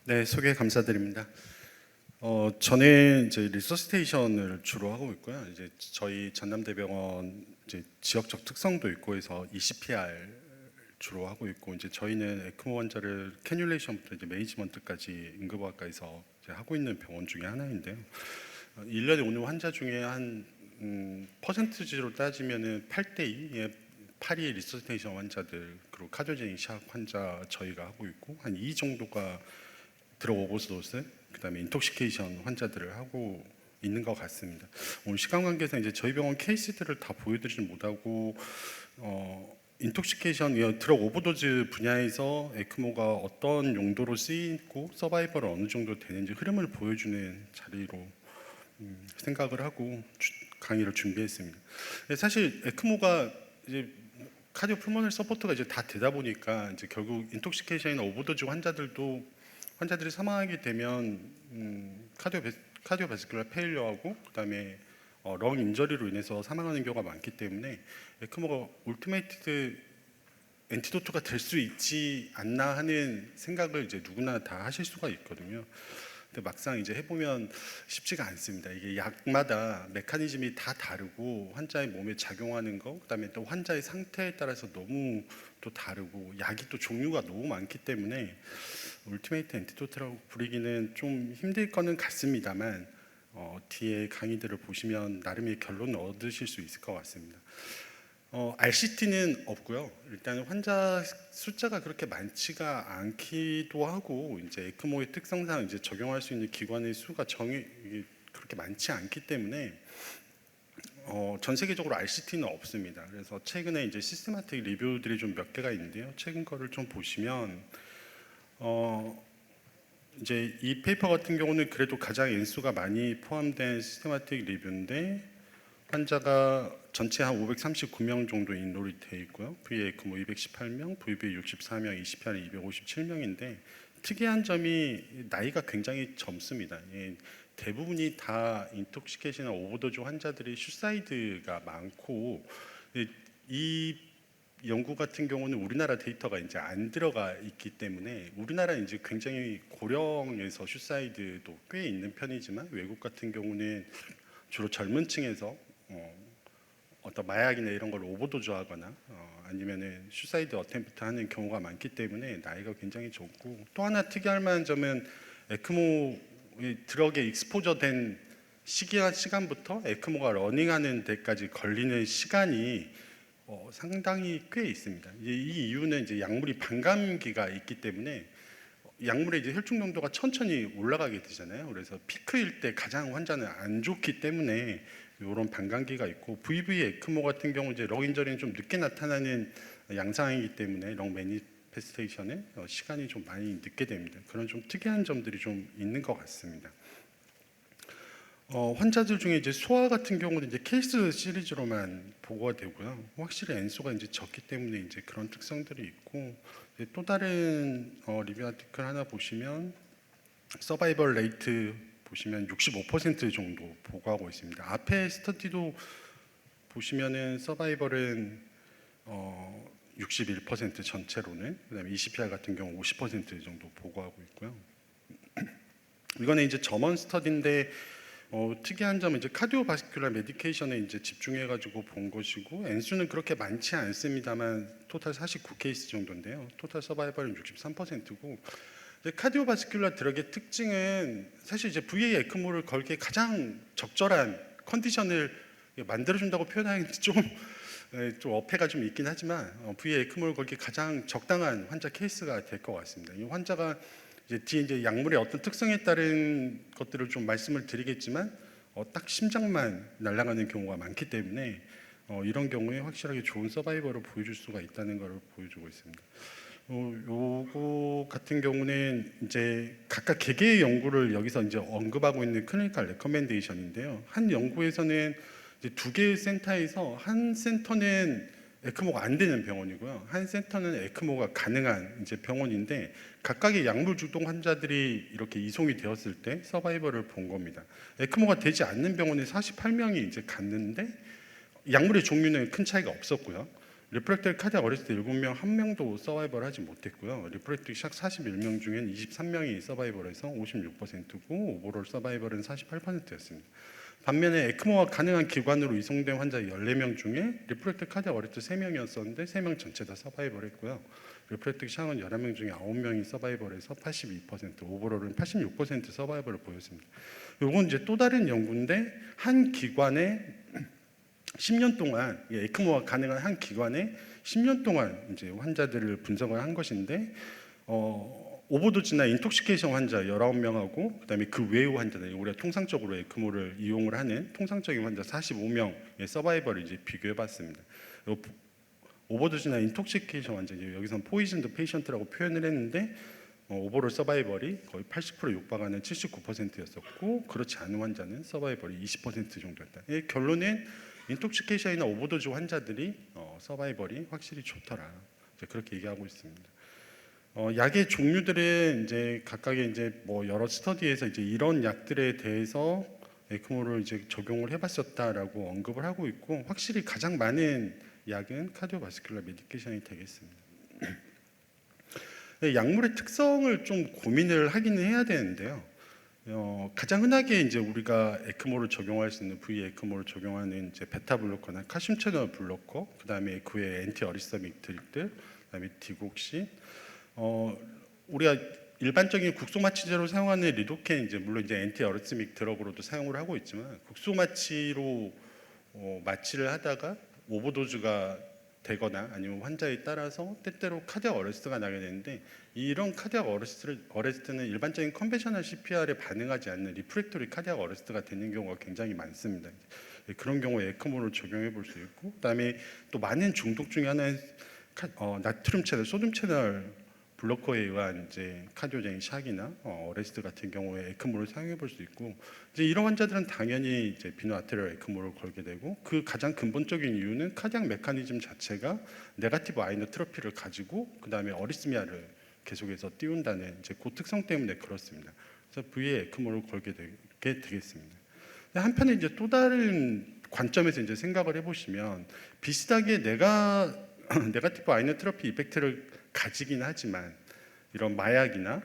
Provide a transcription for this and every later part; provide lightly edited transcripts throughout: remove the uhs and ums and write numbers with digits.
네, 소개 감사드립니다. 저는 이제 리서스테이션을 주로 하고 있고요. 이제 저희 전남대병원 이제 지역적 특성도 있고 해서 ECPR 주로 하고 있고, 이제 저희는 에크모 환자를 캐뉼레이션부터 이제 매니지먼트까지 응급학과에서 이제 하고 있는 병원 중에 하나인데요. 1년에 오는 환자 중에 한 퍼센트지로 따지면은 8대2의 8위 리서스테이션 환자들, 그리고 카디오제닉 샥 환자 저희가 하고 있고, 한 2 정도가 드럭 오버도스, 그다음에 인톡시케이션 환자들을 하고 있는 것 같습니다. 오늘 시간 관계상 이제 저희 병원 케이스들을 다 보여드리진 못하고, 인톡시케이션, 드럭 오버도즈 분야에서 에크모가 어떤 용도로 쓰이고 서바이벌은 어느 정도 되는지 흐름을 보여주는 자리로 생각을 하고 강의를 준비했습니다. 사실 에크모가 이제 카디오 풀모널 서포트가 이제 다 되다 보니까 이제 결국 인톡시케이션이나 오버도즈 환자들이 사망하게 되면 카디오바스큘러 페일러하고 그다음에 렁 인저리로 인해서 사망하는 경우가 많기 때문에 에크모가 울티메이트 엔티도트가 될 수 있지 않나 하는 생각을 이제 누구나 다 하실 수가 있거든요. 근데 막상 이제 해보면 쉽지가 않습니다. 이게 약마다 메커니즘이 다 다르고 환자의 몸에 작용하는 거, 그다음에 또 환자의 상태에 따라서 너무 또 다르고 약이 또 종류가 너무 많기 때문에 울티메이트 엔티도트라고 부르기는 좀 힘들 거는 같습니다만, 뒤에 강의들을 보시면 나름의 결론을 얻으실 수 있을 것 같습니다. RCT는 없고요. 일단 환자 숫자가 그렇게 많지가 않기도 하고, 이제 에크모의 특성상 이제 적용할 수 있는 기관의 수가 그렇게 많지 않기 때문에 전 세계적으로 RCT는 없습니다. 그래서 최근에 이제 시스테마틱 리뷰들이 좀 몇 개가 있는데요. 최근 거를 좀 보시면 이제 이 페이퍼 같은 경우는 그래도 가장 인수가 많이 포함된 시스테마틱 리뷰인데, 환자가 전체 한 539명 정도 인롤이 되어 있고요. VA 에크모 218명, VB 64명, ECPR 257명인데 특이한 점이 나이가 굉장히 젊습니다. 대부분이 다 인톡시케이션이나 오버도즈 환자들이 슈사이드가 많고, 이 연구 같은 경우는 우리나라 데이터가 이제 안 들어가 있기 때문에, 우리나라는 이제 굉장히 고령에서 슈사이드도 꽤 있는 편이지만 외국 같은 경우는 주로 젊은 층에서 어떤 마약이나 이런 걸 오버도즈하거나 아니면은 슈사이드 어템프트 하는 경우가 많기 때문에 나이가 굉장히 적고, 또 하나 특이할 만한 점은 에크모 드럭에 익스포저된 시간부터 에크모가 러닝하는 데까지 걸리는 시간이 상당히 꽤 있습니다. 이 이유는 이제 약물이 반감기가 있기 때문에 약물의 이제 혈중 농도가 천천히 올라가게 되잖아요. 그래서 피크일 때 가장 환자는 안 좋기 때문에 이런 반감기가 있고, VV 에크모 같은 경우 이제 렁 인저리는 좀 늦게 나타나는 양상이기 때문에 렁 매니페스테이션에 시간이 좀 많이 늦게 됩니다. 그런 좀 특이한 점들이 좀 있는 것 같습니다. 환자들 중에 이제 소아 같은 경우는 이제 케이스 시리즈로만 보고가 되고요. 확실히 엔소가 이제 적기 때문에 이제 그런 특성들이 있고, 또 다른 리뷰 아티클 하나 보시면 서바이벌 레이트 보시면 65% 정도 보고하고 있습니다. 앞에 스터디도 보시면은 서바이벌은 61% 전체로는, 그다음에 ECPR 같은 경우 50% 정도 보고하고 있고요. 이거는 이제 점원 스터디인데 특이한 점은 이제 카디오바스큘러 메디케이션에 이제 집중해가지고 본 것이고, N수는 그렇게 많지 않습니다만 토탈 49케이스 정도인데요. 토탈 서바이벌은 63%고, 카디오바스큘러 드럭의 특징은 사실 이제 VA 에크모를 걸기에 가장 적절한 컨디션을 만들어준다고 표현하기는 좀 어폐가 좀 있긴 하지만, VA 에크모를 걸기에 가장 적당한 환자 케이스가 될 것 같습니다. 이 환자가 이제 뒤에 이제 약물의 어떤 특성에 따른 것들을 좀 말씀을 드리겠지만, 딱 심장만 날아가는 경우가 많기 때문에 이런 경우에 확실하게 좋은 서바이벌을 보여줄 수가 있다는 것을 보여주고 있습니다. 요거 같은 경우는 이제 각각 개개의 연구를 여기서 이제 언급하고 있는 클리니컬 레커멘데이션인데요. 한 연구에서는 이제 2개의 센터에서, 한 센터는 에크모가 안 되는 병원이고요, 한 센터는 에크모가 가능한 이제 병원인데, 각각의 약물 중독 환자들이 이렇게 이송이 되었을 때 서바이벌을 본 겁니다. 에크모가 되지 않는 병원에 48명이 이제 갔는데 약물의 종류는 큰 차이가 없었고요. 리프렉터리 카디악 어레스트 7명 1명도 서바이벌하지 못했고요. 리프렉터리 샥 41명 중엔 23명이 서바이벌해서 56%고 오버롤 서바이벌은 48%였습니다. 반면에 에크모가 가능한 기관으로 이송된 환자 14명 중에 리프렉터리 카디악 어레스트 3명이었었는데 3명 전체 다 서바이벌했고요. 리프렉터리 샥은 11명 중에 9명이 서바이벌해서 82%, 오버롤은 86% 서바이벌을 보였습니다. 이건 이제 또 다른 연구인데 한 기관에 10년 동안 에크모가 가능한 한 기관에 10년 동안 이제 환자들을 분석을 한 것인데 오버도즈나 인톡시케이션 환자 19명하고 그다음에 그 외의 환자들 우리가 통상적으로 에크모를 이용을 하는 통상적인 환자 45명의 서바이벌을 이제 비교해 봤습니다. 오버도즈나 인톡시케이션 환자 여기선 포이즌드 페이션트라고 표현을 했는데 오버롤 서바이벌이 거의 80% 육박하는 79%였었고 그렇지 않은 환자는 서바이벌이 20% 정도였다. 결론은 인톡시케이션이나 오버도즈 환자들이 서바이벌이 확실히 좋더라. 그렇게 얘기하고 있습니다. 약의 종류들은 이제 각각의 이제 뭐 여러 스터디에서 이제 이런 약들에 대해서 에크모를 이제 적용을 해봤었다라고 언급을 하고 있고 확실히 가장 많은 약은 카디오바스큘러 메디케이션이 되겠습니다. 약물의 특성을 좀 고민을 하기는 해야 되는데요. 가장 흔하게 이제 우리가 에크모를 적용할 수 있는 V 에크모를 적용하는 이제 베타 블로커나 칼슘 채널 블로커, 그다음에 그 외에 엔티 어리스타믹들들, 그다음에 디곡신. 우리가 일반적인 국소마취제로 사용하는 리도켄 이제 물론 이제 엔티 어리스믹 드럭으로도 사용을 하고 있지만 국소마취로 마취를 하다가 오버도즈가 되거나 아니면 환자에 따라서 때때로 카디악 어레스트가 나게 되는데 이런 카디악 어레스트는 일반적인 컨벤셔널 CPR에 반응하지 않는 리프렉토리 카디악 어레스트가 되는 경우가 굉장히 많습니다. 그런 경우에 에크모를 적용해 볼 수 있고 그다음에 또 많은 중독 중에 하나는 나트륨 채널, 소듐 채널 블로커에 의한 이제 카디오제닉 샥이나 어레스트 같은 경우에 에크모를 사용해 볼 수 있고 이제 이런 환자들은 당연히 이제 비노 아테리얼 에크모를 걸게 되고 그 가장 근본적인 이유는 카디악 메커니즘 자체가 네가티브 아이노트로피를 가지고 그 다음에 어리스미아를 계속해서 띄운다는 이제 그 특성 때문에 그렇습니다. 그래서 V에 에크모를 걸게 되겠습니다. 한편에 이제 또 다른 관점에서 이제 생각을 해보시면 비슷하게 네가티브 아이노트로피 이펙트를 가지긴 하지만 이런 마약이나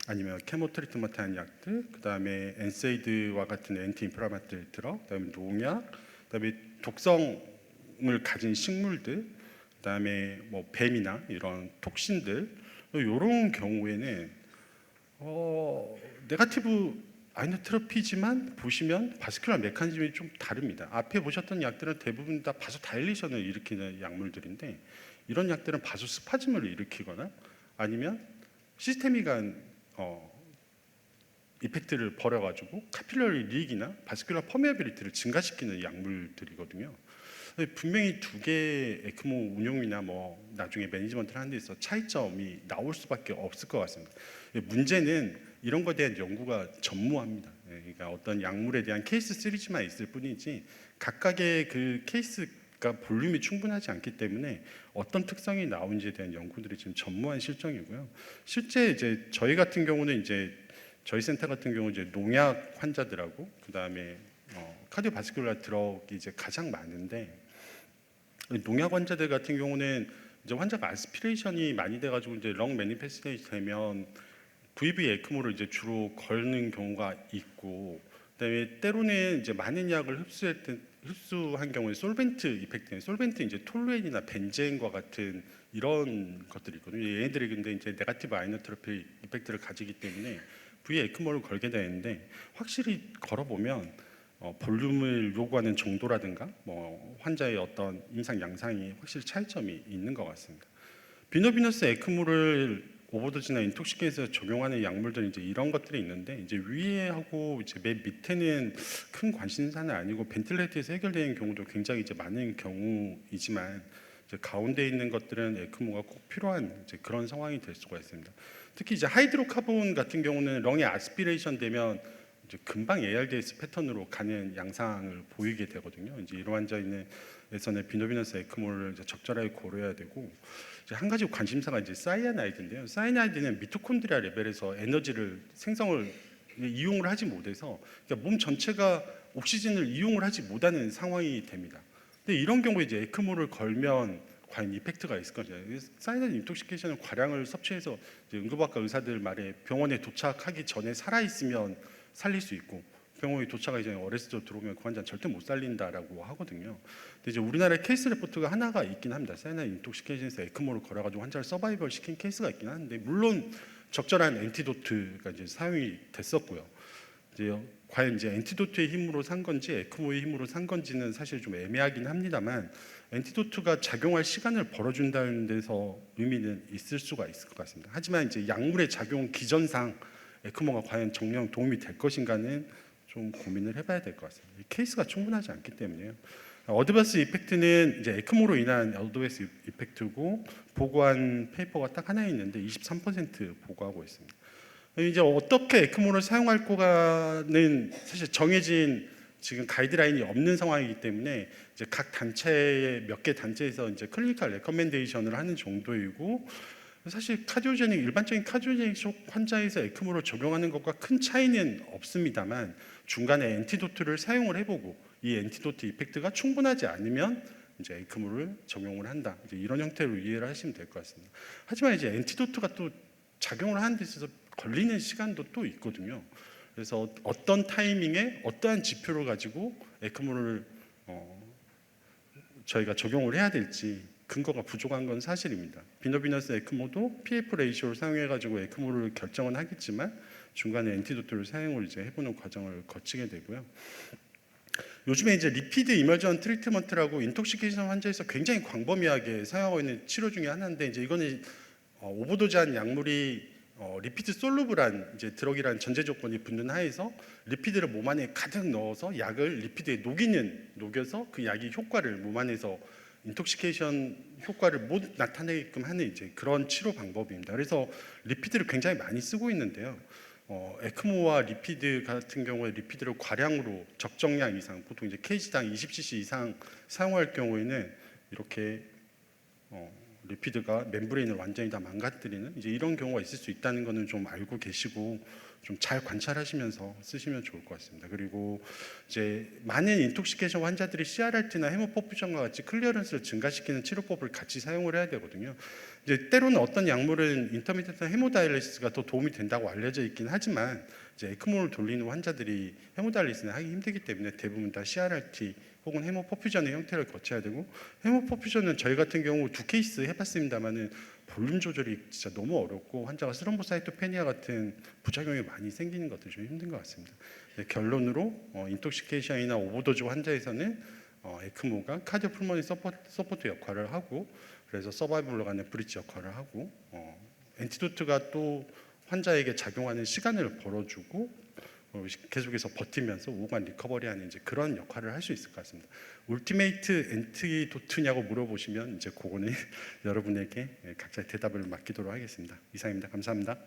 아니면 케모 트리트먼트한 약들, 그다음에 엔세이드와 같은 엔티 인플라마토리 드럭, 그다음에 농약, 그다음에 독성을 가진 식물들, 그다음에 뭐 뱀이나 이런 톡신들 이런 경우에는 네가티브 아이노트로피지만 보시면 바스큘라 메커니즘이 좀 다릅니다. 앞에 보셨던 약들은 대부분 다 바소다일리션을 일으키는 약물들인데 이런 약들은 바소스파즘을 일으키거나 아니면 시스테믹한 이펙트를 벌여가지고 카필러리 리익이나 바스큘라 퍼메어빌리티를 증가시키는 약물들이거든요. 분명히 두 개의 에크모 운용이나 뭐 나중에 매니지먼트를 하는 데 있어 차이점이 나올 수밖에 없을 것 같습니다. 문제는 이런 것에 대한 연구가 전무합니다. 그러니까 어떤 약물에 대한 케이스 시리즈만 있을 뿐이지 각각의 그 케이스가 볼륨이 충분하지 않기 때문에 어떤 특성이 나오는지에 대한 연구들이 지금 전무한 실정이고요. 실제 이제 저희 같은 경우는 이제 저희 센터 같은 경우 이제 농약 환자들하고 그 다음에 카디오바스큘라 드럭이 이제 가장 많은데 농약 환자들 같은 경우는 이제 환자가 아스피레이션이 많이 돼가지고 이제 렁 매니페스테이션이 되면 VV 에크모를 이제 주로 걸는 경우가 있고, 그다음에 때로는 이제 많은 약을 흡수한 경우에 솔벤트 이펙트, 솔벤트 이제 톨루엔이나 벤젠과 같은 이런 것들이 있거든요. 얘네들이 근데 이제 네가티브 아이노트로피 이펙트를 가지기 때문에 V 에크모를 걸게 되는데 확실히 걸어보면 볼륨을 요구하는 정도라든가 뭐 환자의 어떤 임상 양상이 확실히 차이점이 있는 것 같습니다. 비노비너스 에크모를 오버도즈나 인톡시케이션에서 적용하는 약물들은 이제 이런 것들이 있는데 이제 위에하고 이제 맨 밑에는 큰 관심사는 아니고 벤틸레이터에서 해결되는 경우도 굉장히 이제 많은 경우이지만 이제 가운데 있는 것들은 에크모가 꼭 필요한 이제 그런 상황이 될 수가 있습니다. 특히 이제 하이드로카본 같은 경우는 렁에 아스피레이션 되면 이제 금방 ARDS 패턴으로 가는 양상을 보이게 되거든요. 이제 이런 환자에서는 비노비너스 에크모를 이제 적절하게 고려해야 되고 이제 한 가지 관심사가 이제 사이아나이드인데요. 사이아나이드는 미토콘드리아 레벨에서 에너지를 생성을 이용을 하지 못해서 그러니까 몸 전체가 옥시즌을 이용을 하지 못하는 상황이 됩니다. 근데 이런 경우에 이제 에크모를 걸면 과연 이펙트가 있을 거냐. 사이나이드 인톡시케이션은 과량을 섭취해서 이제 응급학과 의사들 말에 병원에 도착하기 전에 살아 있으면 살릴 수 있고 병원에 도착하기 전에 어레스트로 들어오면 그 환자는 절대 못 살린다라고 하거든요. 근데 이제 우리나라에 케이스 레포트가 하나가 있긴 합니다. 사이나이드 인톡시케이션에서 에크모를 걸어가지고 환자를 서바이벌 시킨 케이스가 있긴 한데 물론 적절한 엔티도트가 이제 사용이 됐었고요. 이제 과연 이제 엔티도트의 힘으로 산 건지 에크모의 힘으로 산 건지는 사실 좀 애매하긴 합니다만 엔티도트가 작용할 시간을 벌어준다는 데서 의미는 있을 수가 있을 것 같습니다. 하지만 이제 약물의 작용 기전상 에크모가 과연 정령 도움이 될 것인가는 좀 고민을 해봐야 될 것 같습니다. 이 케이스가 충분하지 않기 때문에요. 어드버스 이펙트는 이제 에크모로 인한 어드버스 이펙트고 보고한 페이퍼가 딱 하나 있는데 23% 보고하고 있습니다. 이제 어떻게 에크모를 사용할 거가는 사실 정해진 지금 가이드라인이 없는 상황이기 때문에 이제 각 단체 몇 개 단체에서 이제 클리니컬 레커멘데이션을 하는 정도이고 사실 카디오제닉 일반적인 카디오제닉 쇼크 환자에서 에크모를 적용하는 것과 큰 차이는 없습니다만 중간에 엔티도트를 사용을 해보고 이 엔티도트 이펙트가 충분하지 않으면 이제 에크모를 적용을 한다. 이제 이런 형태로 이해를 하시면 될 것 같습니다. 하지만 이제 엔티도트가 또 작용을 하는 데 있어서 걸리는 시간도 또 있거든요. 그래서 어떤 타이밍에 어떠한 지표를 가지고 에크모를 저희가 적용을 해야 될지 근거가 부족한 건 사실입니다. 비너비너스 에크모도 PF 레이시오를 사용해 가지고 에크모를 결정은 하겠지만 중간에 엔티도트를 사용을 이제 해보는 과정을 거치게 되고요. 요즘에 이제 리피드 이머전 트리트먼트라고 인톡시케이션 환자에서 굉장히 광범위하게 사용하고 있는 치료 중에 하나인데 이제 이거는 오버도즈한 약물이 리피드 솔루블한 이제 드럭이라는 전제 조건이 붙는 하에서 리피드를 몸 안에 가득 넣어서 약을 리피드에 녹여서 그 약이 효과를 몸 안에서 인톡시케이션 효과를 못 나타내게끔 하는 이제 그런 치료 방법입니다. 그래서 리피드를 굉장히 많이 쓰고 있는데요. 에크모와 리피드 같은 경우에 리피드를 과량으로 적정량 이상, 보통 이제 케이지당 20cc 이상 사용할 경우에는 이렇게 리피드가 멤브레인을 완전히 다 망가뜨리는 이제 이런 경우가 있을 수 있다는 것은 좀 알고 계시고 좀 잘 관찰하시면서 쓰시면 좋을 것 같습니다. 그리고 이제 많은 인톡시케이션 환자들이 CRRT나 헤모퍼퓨전과 같이 클리어런스를 증가시키는 치료법을 같이 사용을 해야 되거든요. 이제 때로는 어떤 약물은 인터미디언트 헤모다이리시스가 더 도움이 된다고 알려져 있긴 하지만 이제 에크모를 돌리는 환자들이 헤모다이리시스는 하기 힘들기 때문에 대부분 다 CRRT 혹은 헤모퍼퓨전의 형태를 거쳐야 되고 헤모퍼퓨전은 저희 같은 경우 2케이스 해봤습니다만은 볼륨 조절이 진짜 너무 어렵고 환자가 스럼보사이토페니아 같은 부작용이 많이 생기는 것들이 좀 힘든 것 같습니다. 결론으로 인톡시케이션이나 오버도즈 환자에서는 에크모가 카디오풀모니 서포트 역할을 하고 그래서 서바이벌로 가는 브릿지 역할을 하고 엔티도트가 또 환자에게 작용하는 시간을 벌어주고 계속해서 버티면서 오간 리커버리하는 이제 그런 역할을 할 수 있을 것 같습니다. 울티메이트 엔티도트냐고 물어보시면 이제 그거는 여러분에게 각자 대답을 맡기도록 하겠습니다. 이상입니다. 감사합니다.